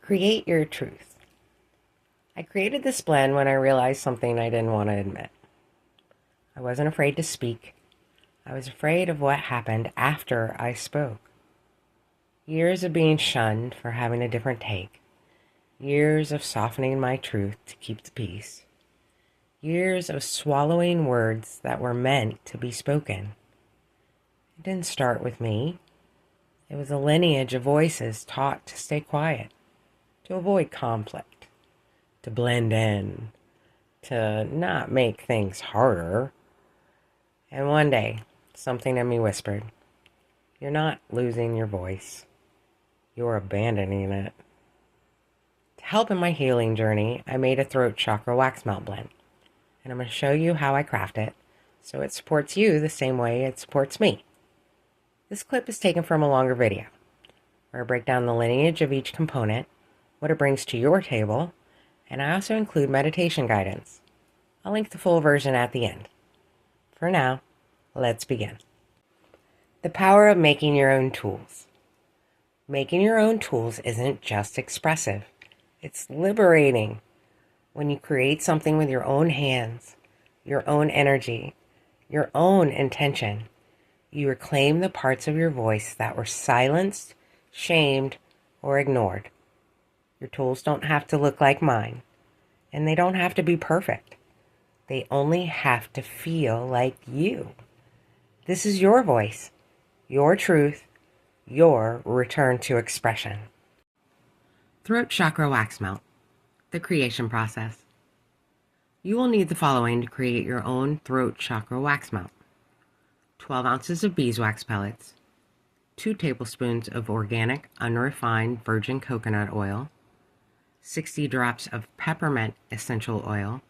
Create your truth. I created this blend when I realized something I didn't want to admit. I wasn't afraid to speak. I was afraid of what happened after I spoke. Years of being shunned for having a different take. Years of softening my truth to keep the peace. Years of swallowing words that were meant to be spoken. It didn't start with me. It was a lineage of voices taught to stay quiet, to avoid conflict, to blend in, to not make things harder. And one day, something in me whispered, "You're not losing your voice. You're abandoning it." To help in my healing journey, I made a Throat Chakra Wax Melt blend. And I'm going to show you how I craft it so it supports you the same way it supports me. This clip is taken from a longer video where I break down the lineage of each component, what it brings to your table, and I also include meditation guidance. I'll link the full version at the end. For now, let's begin. The power of making your own tools. Making your own tools isn't just expressive, it's liberating. When you create something with your own hands, your own energy, your own intention, you reclaim the parts of your voice that were silenced, shamed, or ignored. Your tools don't have to look like mine, and they don't have to be perfect. They only have to feel like you. This is your voice, your truth, your return to expression. Throat Chakra Wax Melt. The creation process. You will need the following to create your own Throat Chakra Wax Melt. 12 ounces of beeswax pellets, 2 tablespoons of organic, unrefined virgin coconut oil, 60 drops of peppermint essential oil,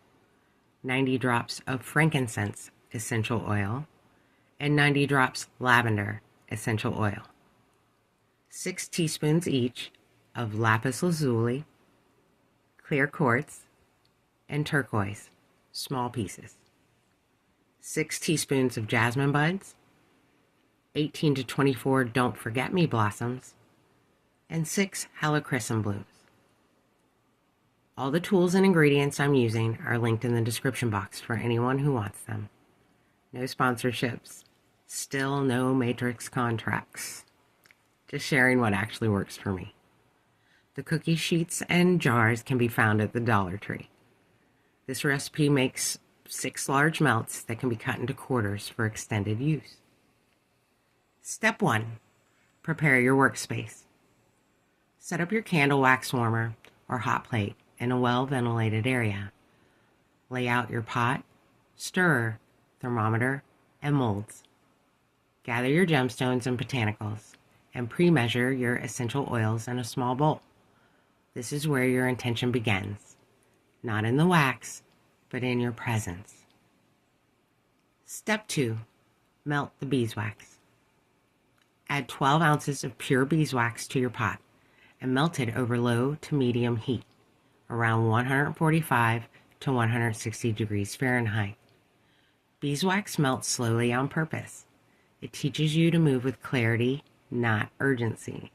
90 drops of frankincense essential oil, and 90 drops lavender essential oil. 6 teaspoons each of lapis lazuli, clear quartz, and turquoise, small pieces. 6 teaspoons of jasmine buds, 18 to 24 don't forget me blossoms, and 6 helichrysum blooms. All the tools and ingredients I'm using are linked in the description box for anyone who wants them. No sponsorships, still no matrix contracts. Just sharing what actually works for me. The cookie sheets and jars can be found at the Dollar Tree. This recipe makes 6 large melts that can be cut into quarters for extended use. Step 1. Prepare your workspace. Set up your candle wax warmer or hot plate in a well-ventilated area. Lay out your pot, stirrer, thermometer, and molds. Gather your gemstones and botanicals and pre-measure your essential oils in a small bowl. This is where your intention begins, not in the wax, but in your presence. Step 2. Melt the beeswax. Add 12 ounces of pure beeswax to your pot and melt it over low to medium heat, around 145 to 160 degrees Fahrenheit. Beeswax melts slowly on purpose. It teaches you to move with clarity, not urgency.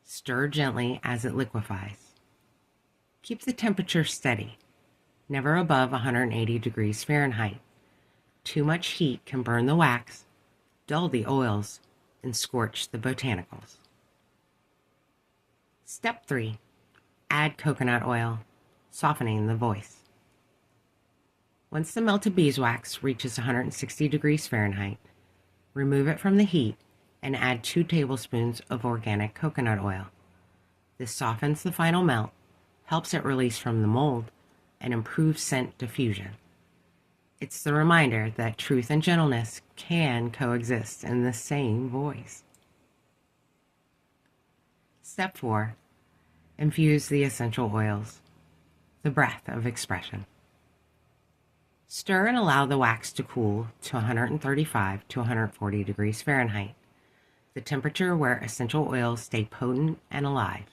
Stir gently as it liquefies. Keep the temperature steady, never above 180 degrees Fahrenheit. Too much heat can burn the wax, dull the oils, and scorch the botanicals. Step 3. Add coconut oil, softening the voice. Once the melted beeswax reaches 160 degrees Fahrenheit, remove it from the heat and add 2 tablespoons of organic coconut oil. This softens the final melt, helps it release from the mold, and improves scent diffusion. It's the reminder that truth and gentleness can coexist in the same voice. Step 4. Infuse the essential oils, the breath of expression. Stir and allow the wax to cool to 135 to 140 degrees Fahrenheit, the temperature where essential oils stay potent and alive.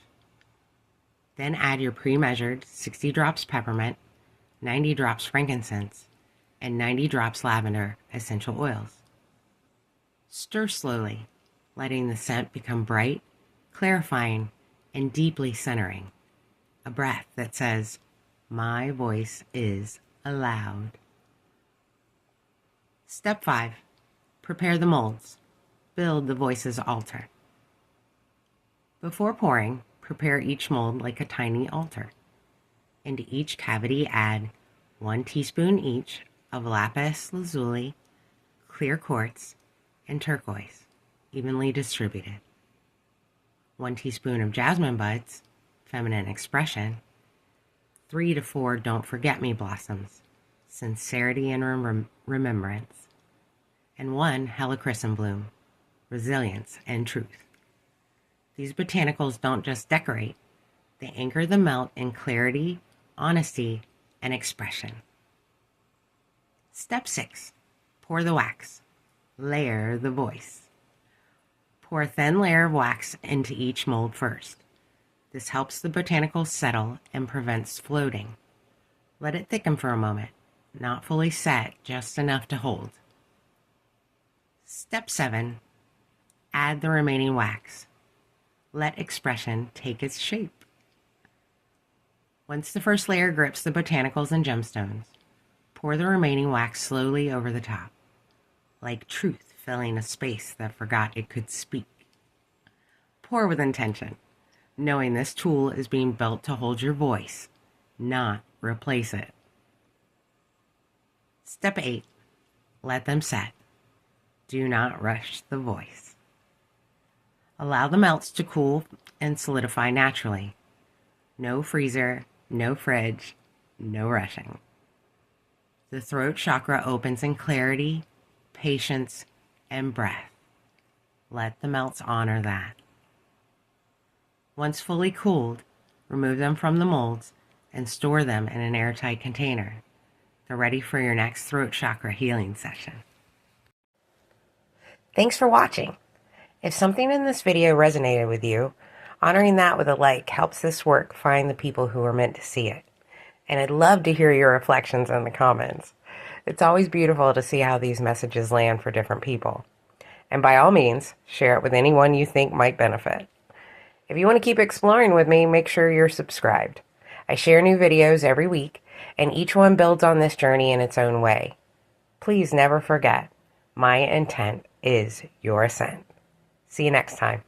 Then add your pre-measured 60 drops peppermint, 90 drops frankincense, and 90 drops lavender essential oils. Stir slowly, letting the scent become bright, clarifying, and deeply centering, a breath that says, my voice is allowed. Step 5, prepare the molds. Build the voice's altar. Before pouring, prepare each mold like a tiny altar. Into each cavity add 1 teaspoon each of lapis lazuli, clear quartz, and turquoise, evenly distributed. 1 teaspoon of jasmine buds, feminine expression. 3 to 4 don't forget me blossoms, sincerity and remembrance. And 1 helichrysum bloom, resilience and truth. These botanicals don't just decorate, they anchor the melt in clarity, honesty, and expression. Step 6, pour the wax. Layer the voice. Pour a thin layer of wax into each mold first. This helps the botanicals settle and prevents floating. Let it thicken for a moment, not fully set, just enough to hold. Step 7, add the remaining wax. Let expression take its shape. Once the first layer grips the botanicals and gemstones, pour the remaining wax slowly over the top, like truth filling a space that forgot it could speak. Pour with intention, knowing this tool is being built to hold your voice, not replace it. Step 8, let them set. Do not rush the voice. Allow the melts to cool and solidify naturally. No freezer, no fridge, no rushing. The throat chakra opens in clarity, patience, and breath. Let the melts honor that. Once fully cooled, remove them from the molds and store them in an airtight container. They're ready for your next throat chakra healing session. Thanks for watching. If something in this video resonated with you, honoring that with a like helps this work find the people who are meant to see it. And I'd love to hear your reflections in the comments. It's always beautiful to see how these messages land for different people. And by all means, share it with anyone you think might benefit. If you want to keep exploring with me, make sure you're subscribed. I share new videos every week, and each one builds on this journey in its own way. Please never forget, my intent is your ascent. See you next time.